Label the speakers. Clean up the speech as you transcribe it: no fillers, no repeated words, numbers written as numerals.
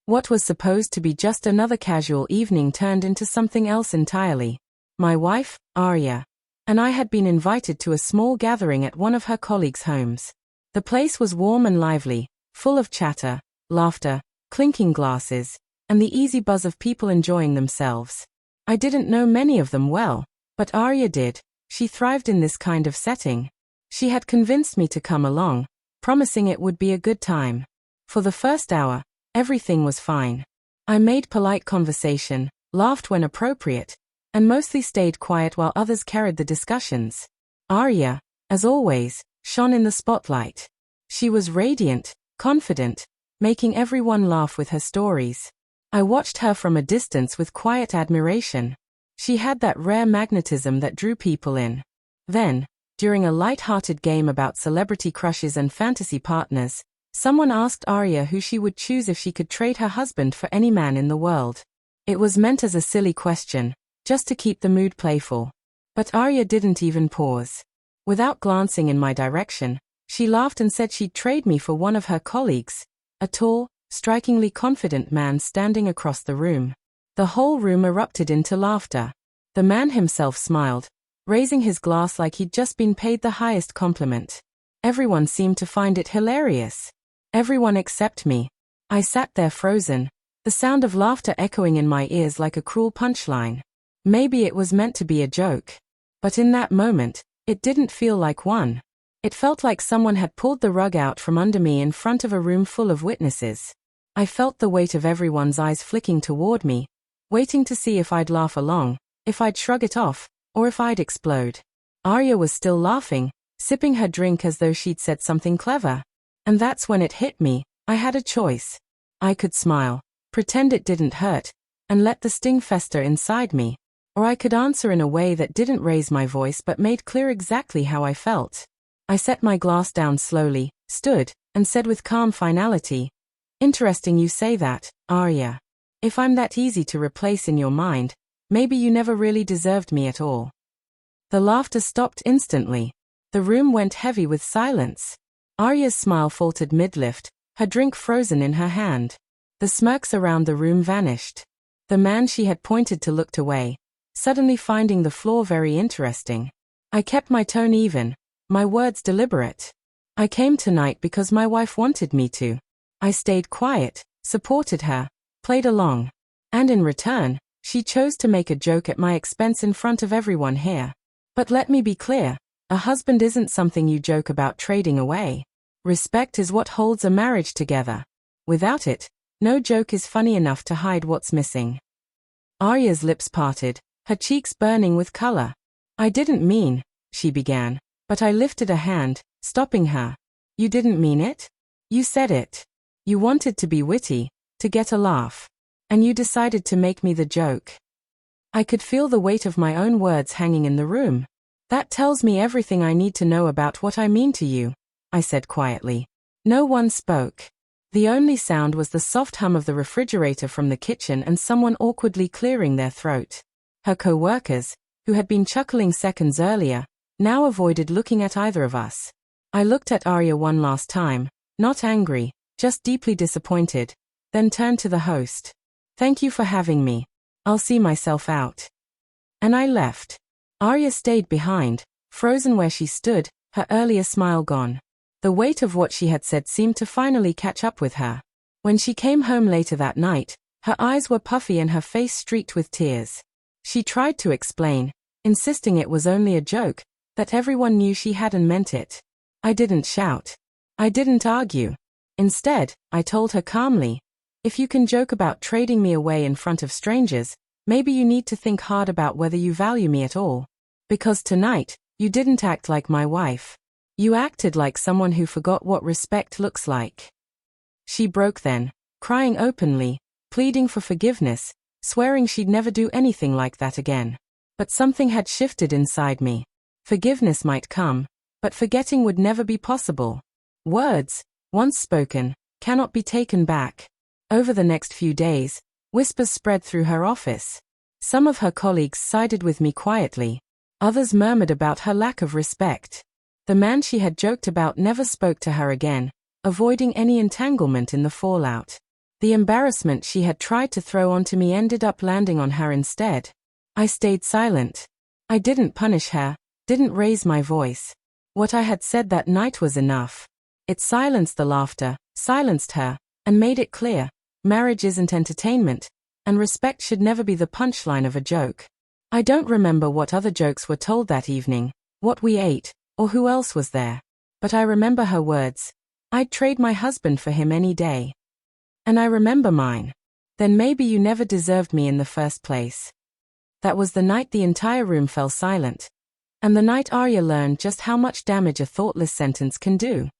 Speaker 1: What was supposed to be just another casual evening turned into something else entirely. My wife, Arya, and I had been invited to a small gathering at one of her colleagues' homes. The place was warm and lively, full of chatter, laughter, clinking glasses, and the easy buzz of people enjoying themselves. I didn't know many of them well, but Arya did. She thrived in this kind of setting. She had convinced me to come along, promising it would be a good time. For the first hour, everything was fine. I made polite conversation, laughed when appropriate, and mostly stayed quiet while others carried the discussions. Arya, as always, shone in the spotlight. She was radiant, confident, making everyone laugh with her stories. I watched her from a distance with quiet admiration. She had that rare magnetism that drew people in. Then, during a light-hearted game about celebrity crushes and fantasy partners, someone asked Arya who she would choose if she could trade her husband for any man in the world. It was meant as a silly question, just to keep the mood playful. But Arya didn't even pause. Without glancing in my direction, she laughed and said she'd trade me for one of her colleagues, a tall, strikingly confident man standing across the room. The whole room erupted into laughter. The man himself smiled, raising his glass like he'd just been paid the highest compliment. Everyone seemed to find it hilarious. Everyone except me. I sat there frozen, the sound of laughter echoing in my ears like a cruel punchline. Maybe it was meant to be a joke. But in that moment, it didn't feel like one. It felt like someone had pulled the rug out from under me in front of a room full of witnesses. I felt the weight of everyone's eyes flicking toward me, waiting to see if I'd laugh along, if I'd shrug it off, or if I'd explode. Arya was still laughing, sipping her drink as though she'd said something clever. And that's when it hit me. I had a choice. I could smile, pretend it didn't hurt, and let the sting fester inside me. Or I could answer in a way that didn't raise my voice but made clear exactly how I felt. I set my glass down slowly, stood, and said with calm finality, "Interesting you say that, Arya. If I'm that easy to replace in your mind, maybe you never really deserved me at all." The laughter stopped instantly. The room went heavy with silence. Arya's smile faltered mid-lift, her drink frozen in her hand. The smirks around the room vanished. The man she had pointed to looked away, suddenly finding the floor very interesting. I kept my tone even, my words deliberate. I came tonight because my wife wanted me to. I stayed quiet, supported her, played along. And in return, she chose to make a joke at my expense in front of everyone here. But let me be clear, a husband isn't something you joke about trading away. Respect is what holds a marriage together. Without it, no joke is funny enough to hide what's missing. Arya's lips parted, her cheeks burning with color. "I didn't mean," she began, but I lifted a hand, stopping her. "You didn't mean it? You said it. You wanted to be witty, to get a laugh. And you decided to make me the joke." I could feel the weight of my own words hanging in the room. "That tells me everything I need to know about what I mean to you," I said quietly. No one spoke. The only sound was the soft hum of the refrigerator from the kitchen and someone awkwardly clearing their throat. Her co-workers, who had been chuckling seconds earlier, now avoided looking at either of us. I looked at Arya one last time, not angry, just deeply disappointed, then turned to the host. "Thank you for having me. I'll see myself out." And I left. Arya stayed behind, frozen where she stood, her earlier smile gone. The weight of what she had said seemed to finally catch up with her. When she came home later that night, her eyes were puffy and her face streaked with tears. She tried to explain, insisting it was only a joke, that everyone knew she hadn't meant it. I didn't shout. I didn't argue. Instead, I told her calmly, "If you can joke about trading me away in front of strangers, maybe you need to think hard about whether you value me at all. Because tonight, you didn't act like my wife. You acted like someone who forgot what respect looks like." She broke then, crying openly, pleading for forgiveness, swearing she'd never do anything like that again. But something had shifted inside me. Forgiveness might come, but forgetting would never be possible. Words, once spoken, cannot be taken back. Over the next few days, whispers spread through her office. Some of her colleagues sided with me quietly. Others murmured about her lack of respect. The man she had joked about never spoke to her again, avoiding any entanglement in the fallout. The embarrassment she had tried to throw onto me ended up landing on her instead. I stayed silent. I didn't punish her, didn't raise my voice. What I had said that night was enough. It silenced the laughter, silenced her, and made it clear, marriage isn't entertainment, and respect should never be the punchline of a joke. I don't remember what other jokes were told that evening, what we ate, or who else was there. But I remember her words. I'd trade my husband for him any day. And I remember mine. Then maybe you never deserved me in the first place. That was the night the entire room fell silent. And the night Arya learned just how much damage a thoughtless sentence can do.